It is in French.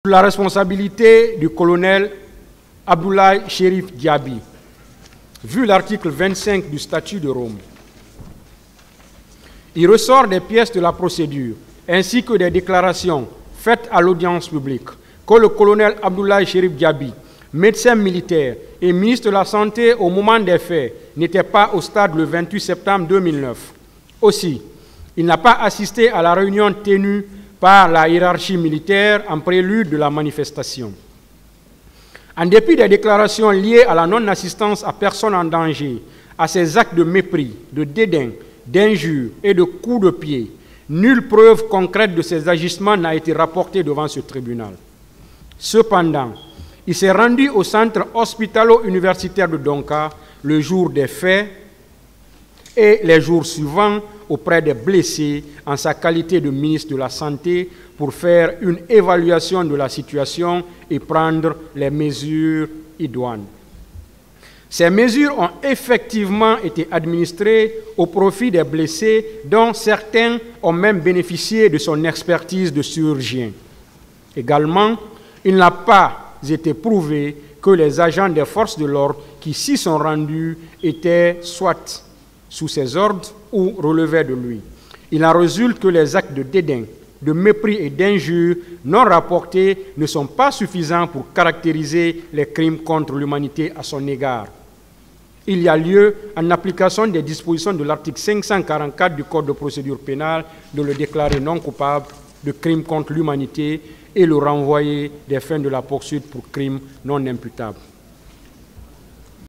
Sous la responsabilité du colonel Abdoulaye Chérif Diaby, vu l'article 25 du statut de Rome. Il ressort des pièces de la procédure, ainsi que des déclarations faites à l'audience publique, que le colonel Abdoulaye Chérif Diaby, médecin militaire et ministre de la Santé au moment des faits, n'était pas au stade le 28 septembre 2009. Aussi, il n'a pas assisté à la réunion tenue par la hiérarchie militaire en prélude de la manifestation. En dépit des déclarations liées à la non-assistance à personne en danger, à ces actes de mépris, de dédain, d'injures et de coups de pied, nulle preuve concrète de ces agissements n'a été rapportée devant ce tribunal. Cependant, il s'est rendu au centre hospitalo-universitaire de Donka le jour des faits et les jours suivants auprès des blessés en sa qualité de ministre de la Santé pour faire une évaluation de la situation et prendre les mesures idoines. Ces mesures ont effectivement été administrées au profit des blessés, dont certains ont même bénéficié de son expertise de chirurgien. Également, il n'a pas été prouvé que les agents des forces de l'ordre qui s'y sont rendus étaient soit sous ses ordres ou relevaient de lui. Il en résulte que les actes de dédain, de mépris et d'injures non rapportés ne sont pas suffisants pour caractériser les crimes contre l'humanité à son égard. Il y a lieu, en application des dispositions de l'article 544 du Code de procédure pénale, de le déclarer non coupable de crimes contre l'humanité et le renvoyer des fins de la poursuite pour crimes non imputables.